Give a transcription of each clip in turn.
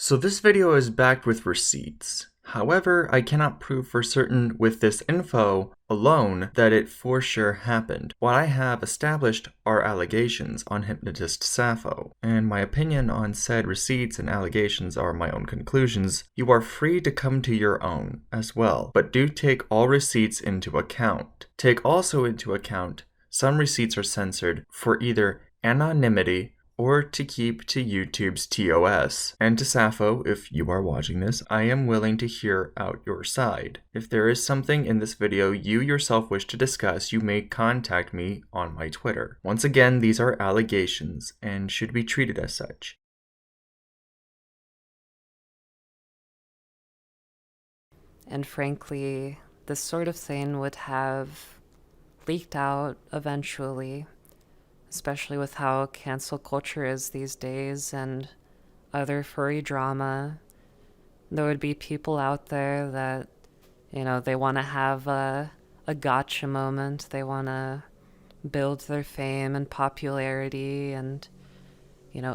So this video is backed with receipts. However, I cannot prove for certain with this info alone that it for sure happened. What I have established are allegations on Hypnotist Sappho, and my opinion on said receipts and allegations are my own conclusions. You are free to come to your own as well, but do take all receipts into account. Take also into account some receipts are censored for either anonymity or to keep to YouTube's TOS. And to Sappho, if you are watching this, I am willing to hear out your side. If there is something in this video you yourself wish to discuss, you may contact me on my Twitter. Once again, these are allegations and should be treated as such. And frankly, this sort of thing would have leaked out eventually, especially with how cancel culture is these days and other furry drama. There would be people out there that, they want to have a gotcha moment. They want to build their fame and popularity and,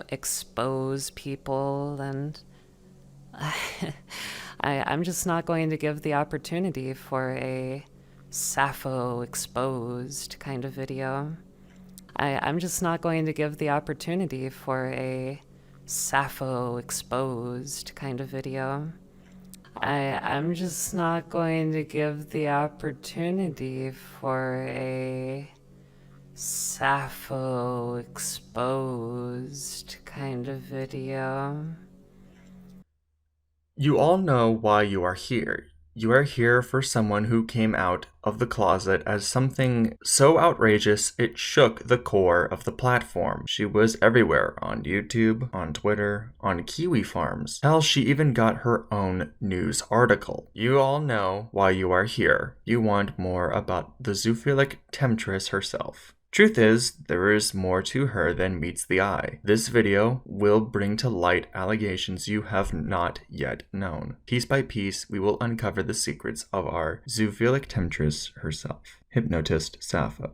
expose people. And I'm just not going to give the opportunity for a Sappho exposed kind of video. I'm just not going to give the opportunity for a Sappho exposed kind of video. I'm just not going to give the opportunity for a Sappho exposed kind of video. You all know why you are here. You are here for someone who came out of the closet as something so outrageous it shook the core of the platform. She was everywhere, on YouTube, on Twitter, on Kiwi Farms. Hell, she even got her own news article. You all know why you are here. You want more about the zoophilic temptress herself. Truth is, there is more to her than meets the eye. This video will bring to light allegations you have not yet known. Piece by piece, we will uncover the secrets of our zoophilic temptress herself, Hypnotist Sappho.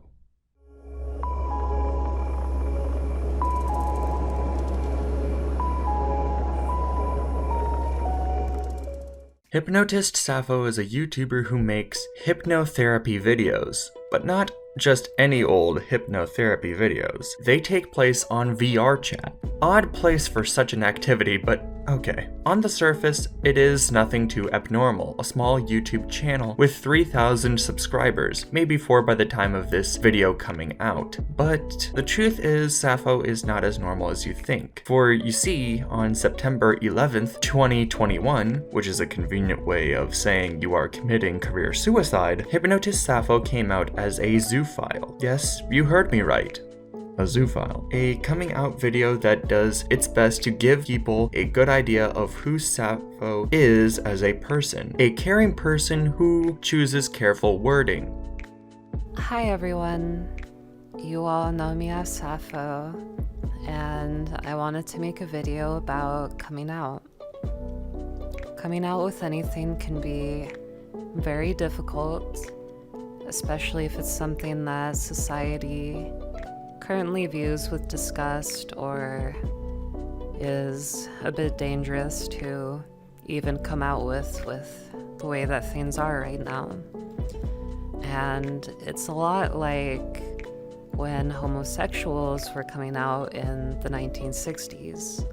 Hypnotist Sappho is a YouTuber who makes hypnotherapy videos, but not just any old hypnotherapy videos. They take place on VR chat. Odd place for such an activity, but okay. On the surface, it is nothing too abnormal. A small YouTube channel with 3,000 subscribers, maybe 4 by the time of this video coming out. But the truth is, Sappho is not as normal as you think. For you see, on September 11th, 2021, which is a convenient way of saying you are committing career suicide, Hypnotist Sappho came out as a zoophile. Yes, you heard me right. A zoophile. A coming out video that does its best to give people a good idea of who Sappho is as a person. A caring person who chooses careful wording. Hi everyone. You all know me as Sappho, and I wanted to make a video about coming out. Coming out with anything can be very difficult, especially if it's something that society currently views with disgust or is a bit dangerous to even come out with the way that things are right now. And it's a lot like when homosexuals were coming out in the 1960s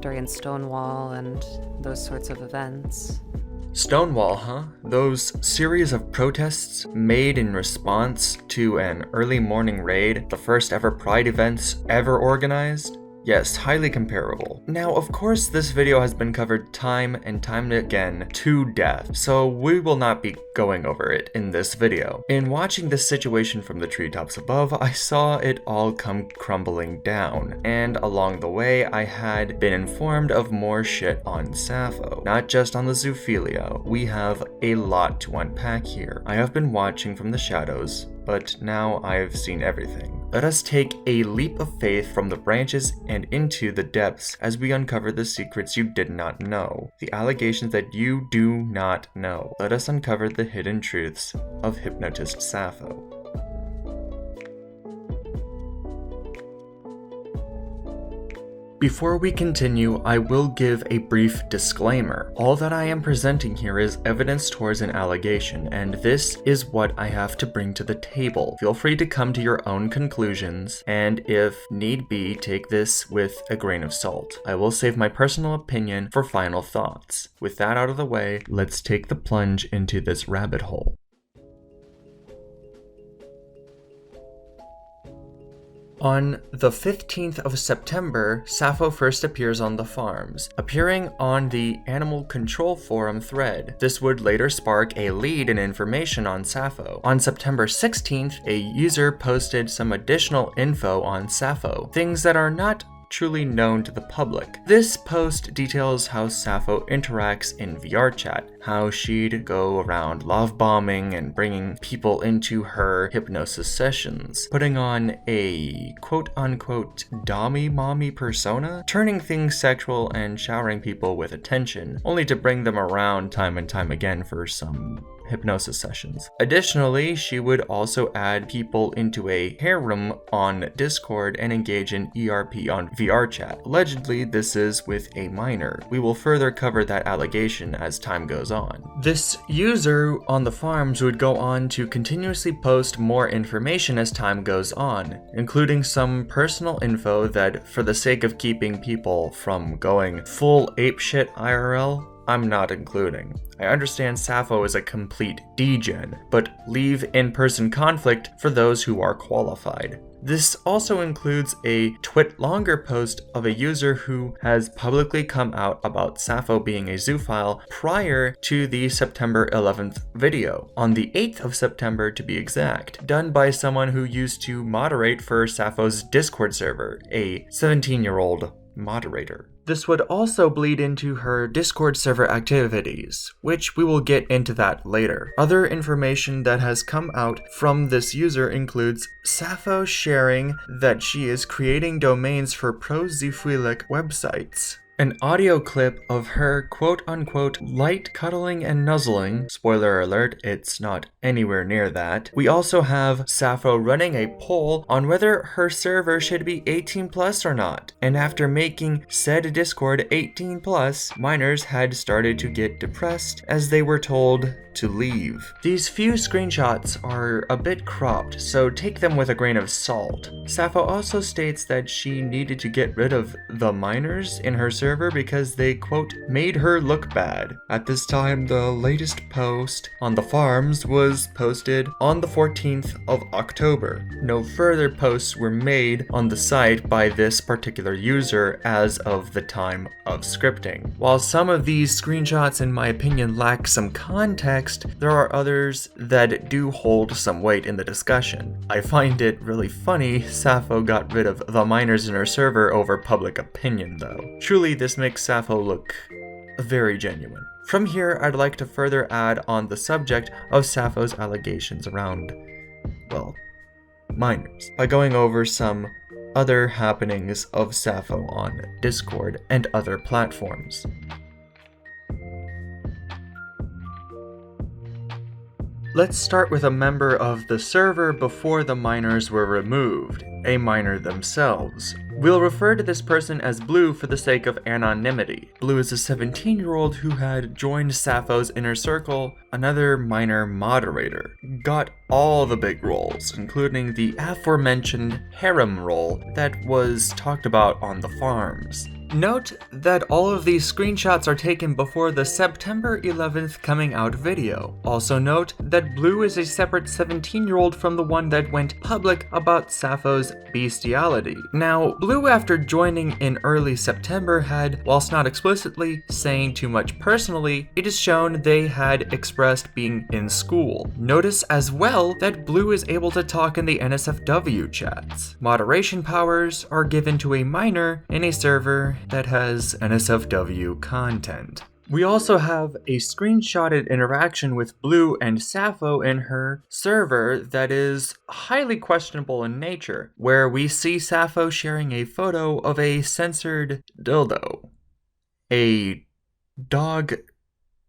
during Stonewall and those sorts of events. Stonewall, huh? Those series of protests made in response to an early morning raid, the first ever Pride events ever organized? Yes, highly comparable. Now, of course, this video has been covered time and time again to death, so we will not be going over it in this video. In watching this situation from the treetops above, I saw it all come crumbling down, and along the way, I had been informed of more shit on Sappho. Not just on the zoophilia, we have a lot to unpack here. I have been watching from the shadows, but now I've seen everything. Let us take a leap of faith from the branches and into the depths as we uncover the secrets you did not know, the allegations that you do not know. Let us uncover the hidden truths of Hypnotist Sappho. Before we continue, I will give a brief disclaimer. All that I am presenting here is evidence towards an allegation, and this is what I have to bring to the table. Feel free to come to your own conclusions, and if need be, take this with a grain of salt. I will save my personal opinion for final thoughts. With that out of the way, let's take the plunge into this rabbit hole. On the 15th of September, Sappho first appears on the farms, appearing on the Animal Control Forum thread. This would later spark a lead in information on Sappho. On September 16th, a user posted some additional info on Sappho, things that are not truly known to the public. This post details how Sappho interacts in VR chat, how she'd go around love bombing and bringing people into her hypnosis sessions, putting on a quote-unquote dommy-mommy persona, turning things sexual and showering people with attention, only to bring them around time and time again for some hypnosis sessions. Additionally, she would also add people into a harem on Discord and engage in ERP on VR chat. Allegedly, this is with a minor. We will further cover that allegation as time goes on. This user on the farms would go on to continuously post more information as time goes on, including some personal info that, for the sake of keeping people from going full apeshit IRL, I'm not including. I understand Sappho is a complete degen, but leave in-person conflict for those who are qualified. This also includes a twit longer post of a user who has publicly come out about Sappho being a zoophile prior to the September 11th video, on the 8th of September to be exact, done by someone who used to moderate for Sappho's Discord server, a 17-year-old moderator. This would also bleed into her Discord server activities, which we will get into that later. Other information that has come out from this user includes Sappho sharing that she is creating domains for pro-zoophilic websites, an audio clip of her quote-unquote light cuddling and nuzzling. Spoiler alert, it's not anywhere near that. We also have Sappho running a poll on whether her server should be 18 plus or not. And after making said Discord 18 plus, minors had started to get depressed as they were told to leave. These few screenshots are a bit cropped, so take them with a grain of salt. Sappho also states that she needed to get rid of the minors in her server because they, quote, made her look bad. At this time, the latest post on the farms was posted on the 14th of October. No further posts were made on the site by this particular user as of the time of scripting. While some of these screenshots, in my opinion, lack some context, there are others that do hold some weight in the discussion. I find it really funny Sappho got rid of the minors in her server over public opinion, though. Truly, this makes Sappho look very genuine. From here, I'd like to further add on the subject of Sappho's allegations around, well, minors, by going over some other happenings of Sappho on Discord and other platforms. Let's start with a member of the server before the minors were removed, a minor themselves. We'll refer to this person as Blue for the sake of anonymity. Blue is a 17-year-old who had joined Sappho's inner circle, another minor moderator. Got all the big roles, including the aforementioned harem role that was talked about on the farms. Note that all of these screenshots are taken before the September 11th coming out video. Also note that Blue is a separate 17-year-old from the one that went public about Sappho's bestiality. Now, Blue, after joining in early September, had, whilst not explicitly saying too much personally, it is shown they had expressed being in school. Notice as well that Blue is able to talk in the NSFW chats. Moderation powers are given to a minor in a server that has NSFW content. We also have a screenshotted interaction with Blue and Sappho in her server that is highly questionable in nature, where we see Sappho sharing a photo of a censored dildo. A dog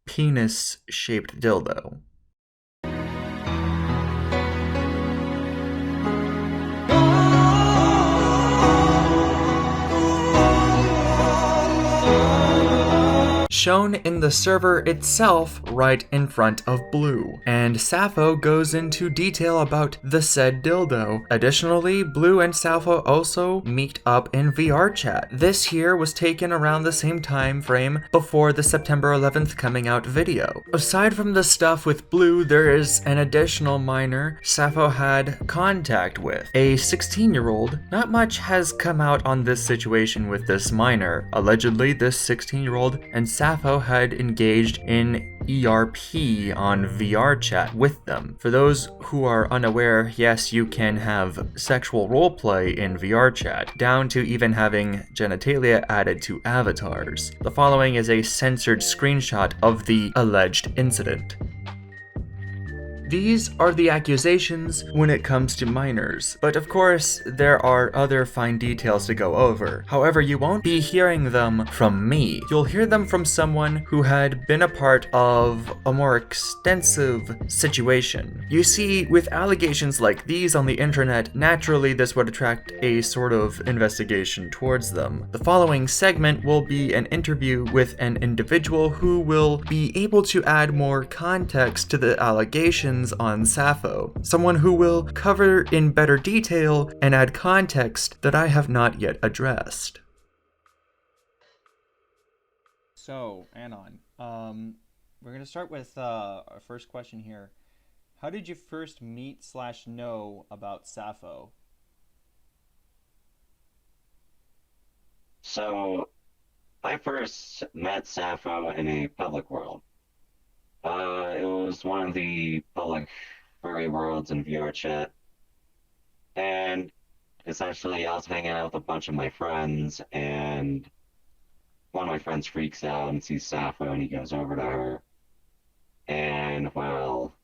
penis-shaped dildo. shown in the server itself right in front of Blue, and Sappho goes into detail about the said dildo. Additionally, Blue and Sappho also meet up in VR chat. This here was taken around the same time frame before the September 11th coming out video. Aside from the stuff with Blue, there is an additional minor Sappho had contact with, a 16-year-old. Not much has come out on this situation with this minor. Allegedly, this 16-year-old and Sappho had engaged in ERP on VR chat with them. For those who are unaware, yes, you can have sexual roleplay in VR chat, down to even having genitalia added to avatars. The following is a censored screenshot of the alleged incident. These are the accusations when it comes to minors, but of course, there are other fine details to go over. However, you won't be hearing them from me. You'll hear them from someone who had been a part of a more extensive situation. You see, with allegations like these on the internet, naturally this would attract a sort of investigation towards them. The following segment will be an interview with an individual who will be able to add more context to the allegations on Sappho, someone who will cover in better detail and add context that I have not yet addressed. So, Anon, we're going to start with our first question here. How did you first meet / know about Sappho? So, I first met Sappho in a public world. It was one of the public furry worlds in VR chat. And essentially, I was hanging out with a bunch of my friends, and one of my friends freaks out and sees Sappho, and he goes over to her. And while,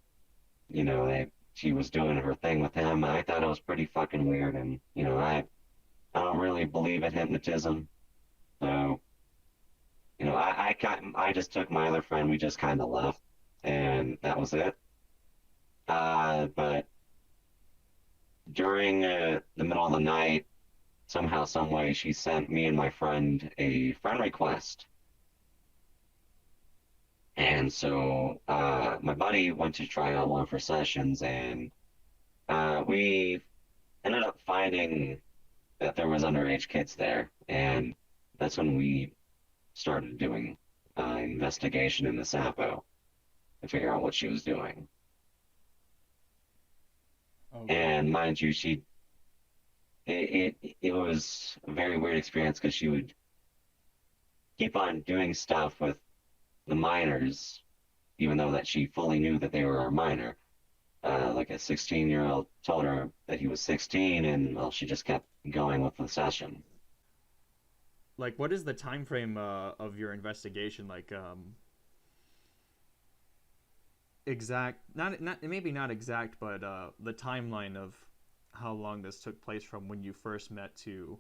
she was doing her thing with him, I thought it was pretty fucking weird. And, I don't really believe in hypnotism. So, I just took my other friend, we just kind of left. And that was it. But during the middle of the night, somehow, some way, she sent me and my friend a friend request. And so my buddy went to try out one of her sessions, and we ended up finding that there was underage kids there. And that's when we started doing investigation in the Sappho to figure out what she was doing. Okay. And mind you, it was a very weird experience because she would keep on doing stuff with the minors, even though that she fully knew that they were a minor. Like a 16-year-old told her that he was 16, and well, she just kept going with the session. Like, what is the time frame of your investigation? Like, exact, not maybe not exact, but the timeline of how long this took place from when you first met to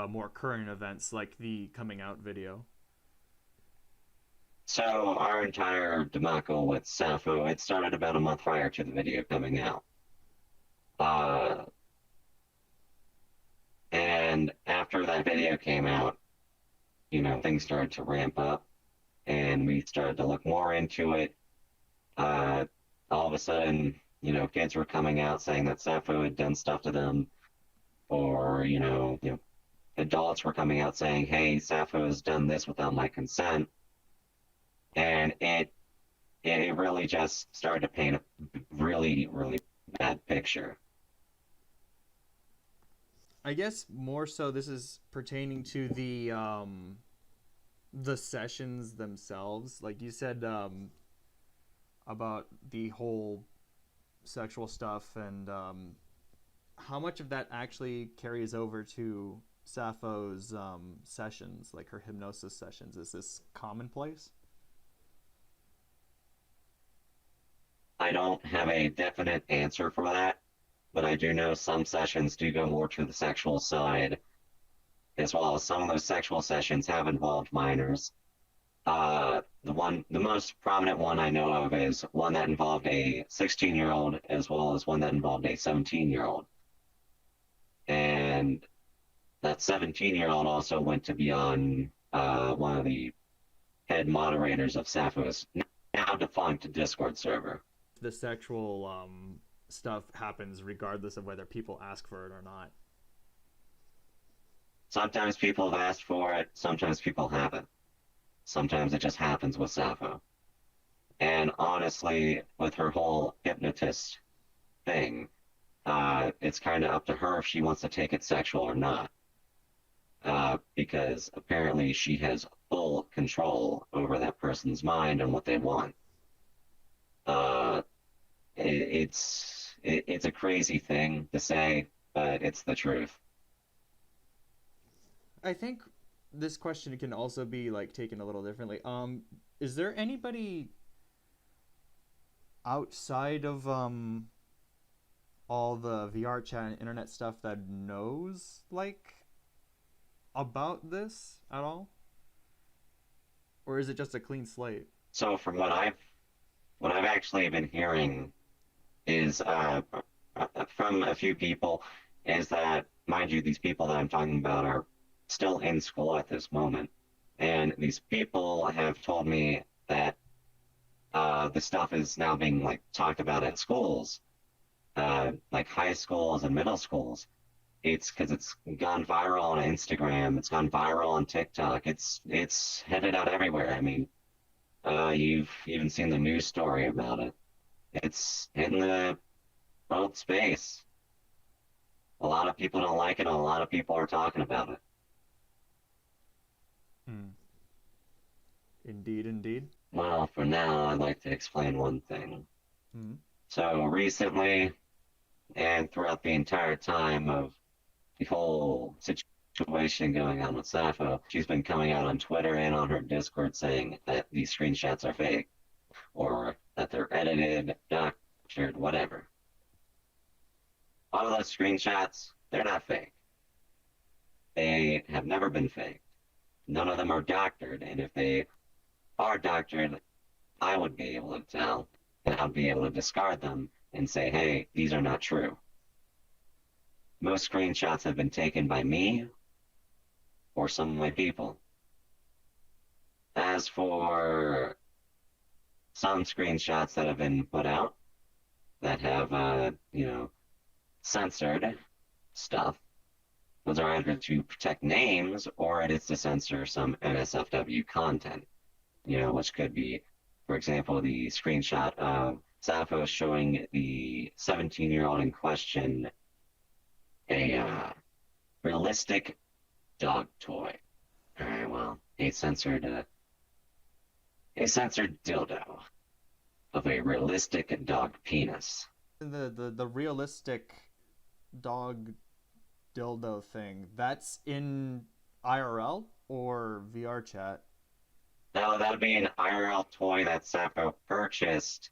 more current events like the coming out video. So our entire debacle with Sappho, it started about a month prior to the video coming out. And after that video came out, things started to ramp up, and we started to look more into it. All of a sudden, kids were coming out saying that Sappho had done stuff to them, or, adults were coming out saying, hey, Sappho has done this without my consent. And it really just started to paint a really, really bad picture. I guess more so this is pertaining to the sessions themselves. Like you said, about the whole sexual stuff, and how much of that actually carries over to Sappho's sessions, like her hypnosis sessions? Is this commonplace? I don't have a definite answer for that, but I do know some sessions do go more to the sexual side, as well as some of those sexual sessions have involved minors. The most prominent one I know of is one that involved a 16-year-old, as well as one that involved a 17-year-old. And that 17-year-old also went to be on one of the head moderators of Sappho's now defunct Discord server. The sexual stuff happens regardless of whether people ask for it or not. Sometimes people have asked for it, sometimes people haven't. Sometimes it just happens with Sappho. And honestly, with her whole hypnotist thing, it's kind of up to her if she wants to take it sexual or not. Because apparently she has full control over that person's mind and what they want. It's a crazy thing to say, but it's the truth. I think this question can also be like taken a little differently. Is there anybody outside of all the VR chat and internet stuff that knows like about this at all? Or is it just a clean slate? So from what I've actually been hearing is from a few people is that, mind you, these people that I'm talking about are still in school at this moment, and these people have told me that the stuff is now being like talked about at schools, like high schools and middle schools. It's because it's gone viral on Instagram, it's gone viral on TikTok, it's headed out everywhere. I mean, you've even seen the news story about it. It's in the world space. A lot of people don't like it, and a lot of people are talking about it. Indeed, indeed. Well, for now, I'd like to explain one thing. Mm-hmm. So recently, and throughout the entire time of the whole situation going on with Sappho, she's been coming out on Twitter and on her Discord saying that these screenshots are fake, or that they're edited, doctored, whatever. All of those screenshots, they're not fake. They have never been faked. None of them are doctored, and if they are doctored, I would be able to tell, and I'd be able to discard them and say, hey, these are not true. Most screenshots have been taken by me or some of my people. As for some screenshots that have been put out that have, censored stuff, those are either to protect names or it is to censor some NSFW content, which could be, for example, the screenshot of Sappho showing the 17-year-old in question a realistic dog toy. All right, well, a censored dildo of a realistic dog penis. The realistic dog dildo thing, that's in IRL or VR chat? No, that would be an IRL toy that Sappho purchased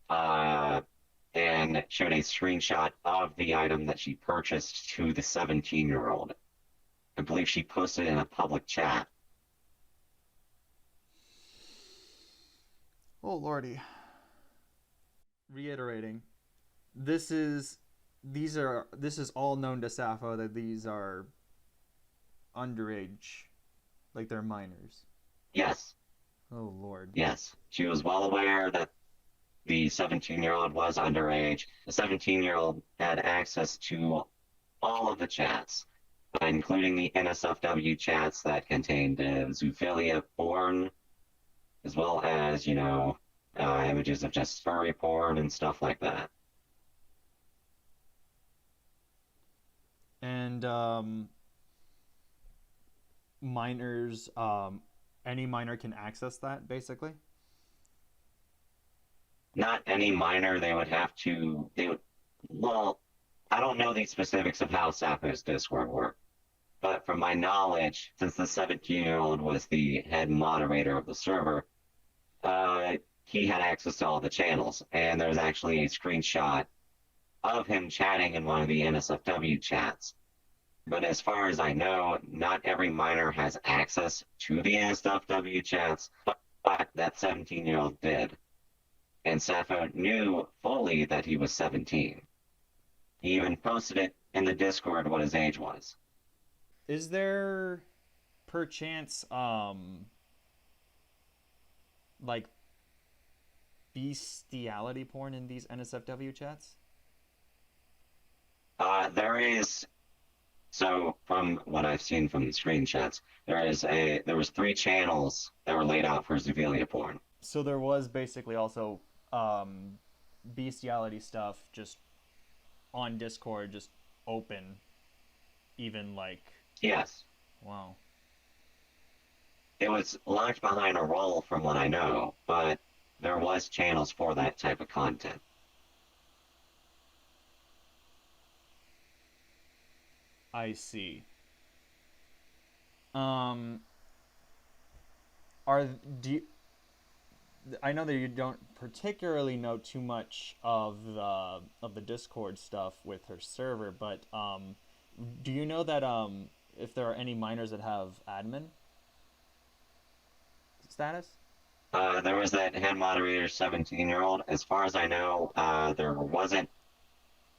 and showed a screenshot of the item that she purchased to the 17-year-old. I believe she posted in a public chat. Oh, lordy. Reiterating, this is all known to Sappho that these are underage, like they're minors. Yes. Oh, Lord. Yes. She was well aware that the 17-year-old was underage. The 17-year-old had access to all of the chats, including the NSFW chats that contained zoophilia porn, as well as, images of just furry porn and stuff like that. And minors, any minor can access that, basically? Not any minor. Well, I don't know the specifics of how Sappho's Discord worked, but from my knowledge, since the 17-year-old was the head moderator of the server, he had access to all the channels, and there's actually a screenshot of him chatting in one of the NSFW chats. But as far as I know, not every minor has access to the NSFW chats, but that 17-year-old did. And Sappho knew fully that he was 17. He even posted it in the Discord what his age was. Is there, perchance, like bestiality porn in these NSFW chats? There is, so from what I've seen from the screenshots, there was three channels that were laid out for Zoofilia porn. So there was basically also bestiality stuff just on Discord, just open, even like, Yes. wow. It was locked behind a wall from what I know, but there was channels for that type of content. I see. Um, are do you, I know that you don't particularly know too much of the Discord stuff with her server, but do you know that if there are any minors that have admin status? There was that head moderator 17-year-old. As far as I know, there wasn't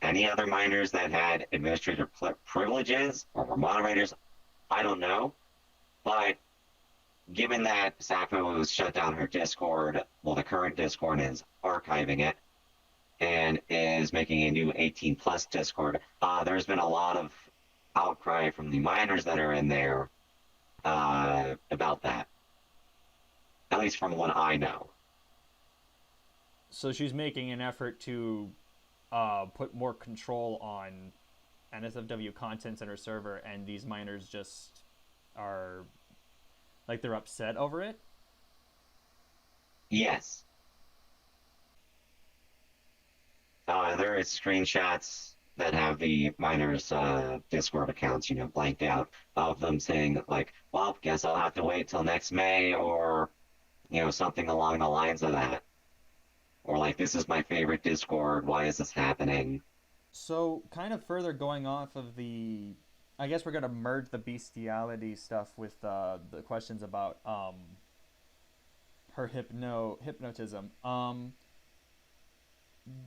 any other minors that had administrator privileges or were moderators. I don't know. But given that Sappho has shut down her Discord, well, the current Discord is archiving it and is making a new 18 plus Discord, there's been a lot of outcry from the minors that are in there about that. At least from what I know. So she's making an effort to put more control on NSFW contents in her server, and these minors just are like they're upset over it. Yes. There is screenshots that have the miners' Discord accounts, blanked out of them saying like, "Well, guess I'll have to wait till next May," or something along the lines of that. Or like, "This is my favorite Discord. Why is this happening?" So, kind of further going off of the, I guess we're gonna merge the bestiality stuff with the questions about her hypnotism.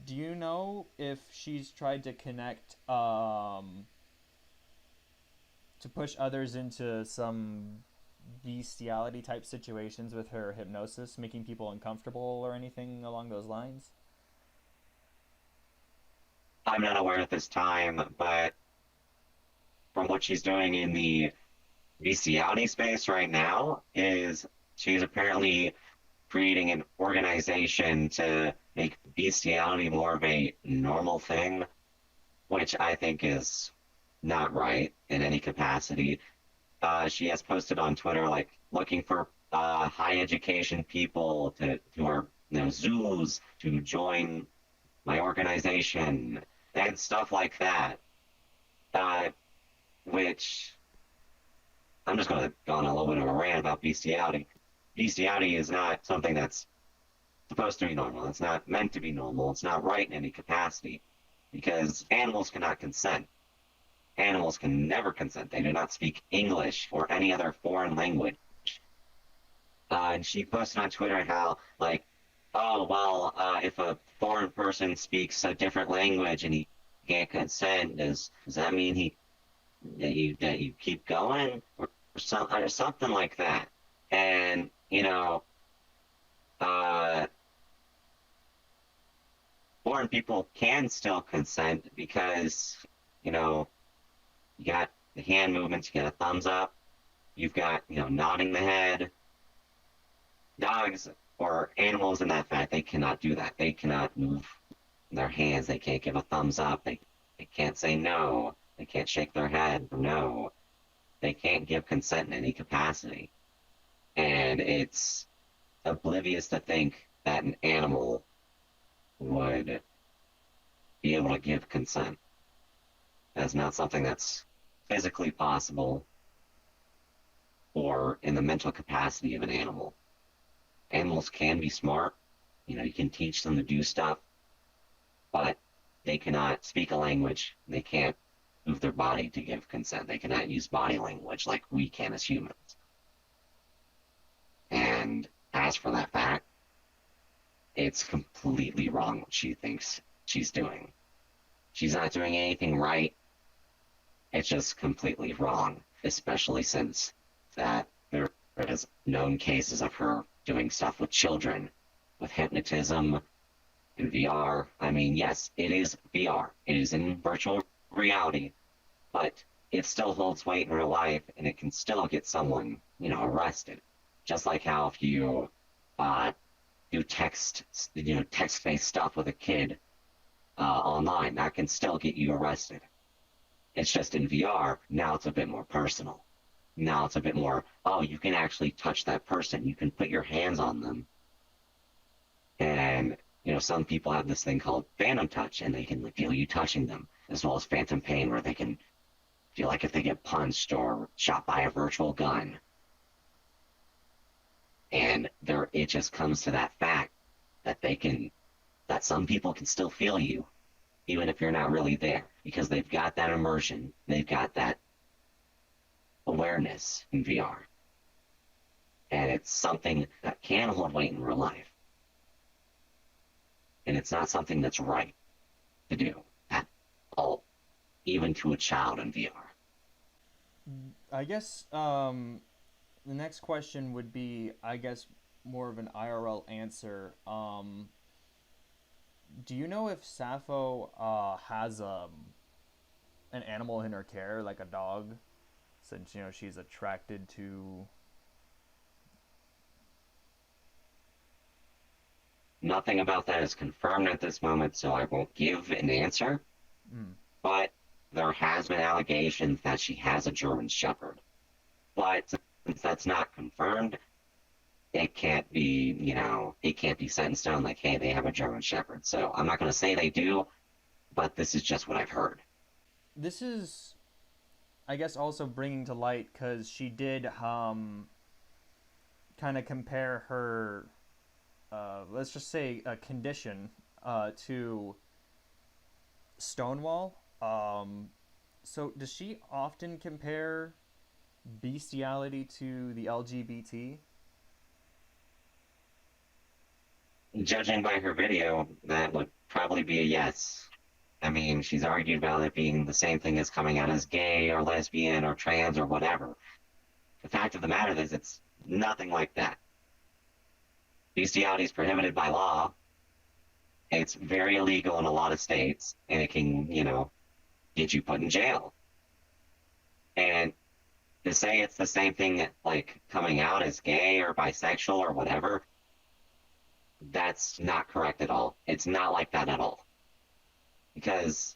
Do you know if she's tried to connect to push others into some bestiality type situations with her hypnosis, making people uncomfortable or anything along those lines? I'm not aware at this time, but from what she's doing in the bestiality space right now is she's apparently creating an organization to make bestiality more of a normal thing, which I think is not right in any capacity. She has posted on Twitter like looking for high education people who are zoos to join my organization and stuff like that. Which I'm just going to go on a little bit of a rant about bestiality. Bestiality is not something that's supposed to be normal. It's not meant to be normal. It's not right in any capacity because animals cannot consent. Animals can never consent. They do not speak English or any other foreign language. And she posted on Twitter how, like, oh, well, if a foreign person speaks a different language and he can't consent, does that mean that you keep going? Or something like that. And, foreign people can still consent because, you got the hand movements, you got a thumbs up, you've got, nodding the head. Dogs or animals in that fact, they cannot do that. They cannot move their hands. They can't give a thumbs up. They can't say no. They can't shake their head no. They can't give consent in any capacity. And it's oblivious to think that an animal would be able to give consent. That's not something that's physically possible or in the mental capacity of an animal. Animals can be smart. You can teach them to do stuff, but they cannot speak a language. They can't move their body to give consent. They cannot use body language like we can as humans. And as for that fact, it's completely wrong what she thinks she's doing. She's not doing anything right. It's just completely wrong, especially since that there is known cases of her doing stuff with children, with hypnotism, in VR. I mean, yes, it is VR. It is in virtual reality, but it still holds weight in real life, and it can still get someone, arrested. Just like how if you uh, do text-based stuff with a kid online, that can still get you arrested. It's just in VR, now it's a bit more personal. Now it's a bit more, oh, you can actually touch that person. You can put your hands on them. And, some people have this thing called phantom touch, and they can feel you touching them, as well as phantom pain, where they can feel like if they get punched or shot by a virtual gun. And it just comes to that fact that that some people can still feel you, even if you're not really there, because they've got that immersion, they've got that awareness in VR. And it's something that can hold weight in real life. And it's not something that's right to do at all, even to a child in VR. I guess the next question would be, I guess, more of an IRL answer. Do you know if Sappho has an animal in her care, like a dog, since she's attracted to? Nothing about that is confirmed at this moment, so I won't give an answer. But there has been allegations that she has a German Shepherd. But since that's not confirmed, it can't be, it can't be set in stone like, hey, they have a German Shepherd. So I'm not going to say they do, but this is just what I've heard. This is, I guess, also bringing to light, because she did kind of compare her, let's just say, a condition to Stonewall. So does she often compare bestiality to the LGBT? Judging by her video, that would probably be a yes. I mean, she's argued about it being the same thing as coming out as gay or lesbian or trans or whatever. The fact of the matter is, it's nothing like that. Bestiality is prohibited by law. It's very illegal in a lot of states, and it can, get you put in jail. And to say it's the same thing like coming out as gay or bisexual or whatever, that's not correct at all. It's not like that at all. Because,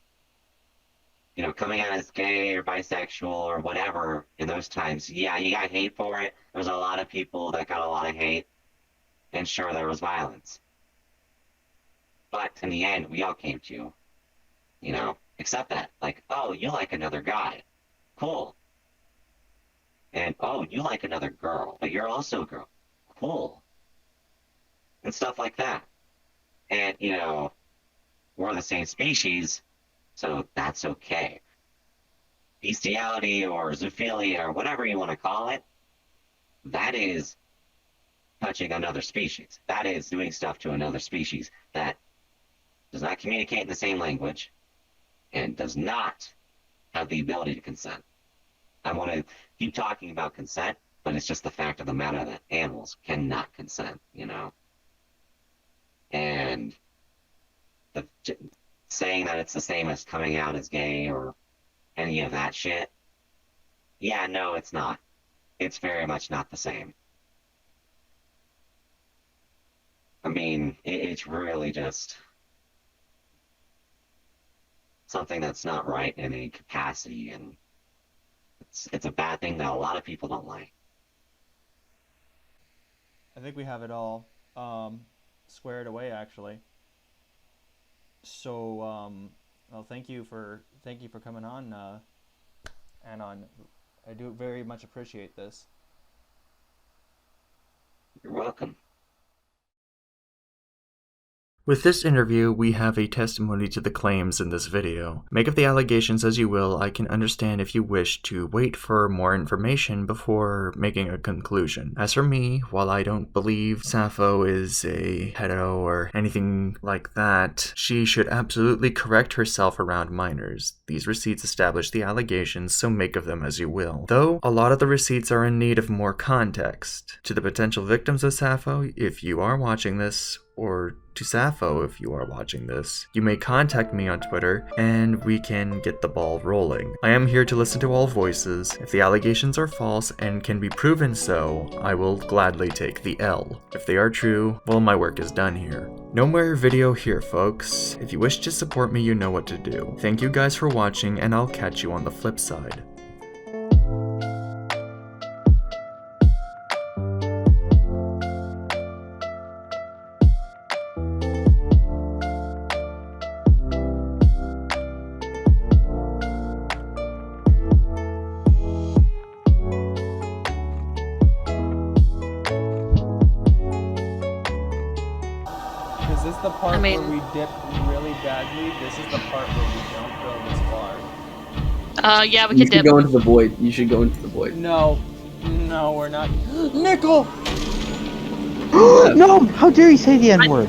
coming out as gay or bisexual or whatever in those times, yeah, you got hate for it. There's a lot of people that got a lot of hate. And sure, there was violence. But in the end, we all came to, accept that. Like, oh, you like another guy. Cool. And, oh, you like another girl, but you're also a girl. Cool. And stuff like that. And, we're the same species, so that's okay. Bestiality or zoophilia or whatever you want to call it, that is touching another species. That is doing stuff to another species that does not communicate in the same language and does not have the ability to consent. I want to keep talking about consent, but it's just the fact of the matter that animals cannot consent, And saying that it's the same as coming out as gay or any of that shit, yeah, no, it's not. It's very much not the same. I mean, it's really just something that's not right in any capacity, and it's a bad thing that a lot of people don't like. I think we have it all squared away, actually. So, well, thank you for coming on, Anon. I do very much appreciate this. You're welcome. With this interview, we have a testimony to the claims in this video. Make of the allegations as you will. I can understand if you wish to wait for more information before making a conclusion. As for me, while I don't believe Sappho is a pedo or anything like that, she should absolutely correct herself around minors. These receipts establish the allegations, so make of them as you will. Though, a lot of the receipts are in need of more context. To the potential victims of Sappho, if you are watching this, or to Sappho if you are watching this, you may contact me on Twitter and we can get the ball rolling. I am here to listen to all voices. If the allegations are false and can be proven so, I will gladly take the L. If they are true, well, my work is done here. No more video here, folks. If you wish to support me, you know what to do. Thank you guys for watching, and I'll catch you on the flip side. Is this the part I mean- where we dip really badly? This is the part where we don't go this far. Yeah, we You could should dip. go into the void. You should go into the void. No, we're not. Nickel! No! How dare you say the N-word?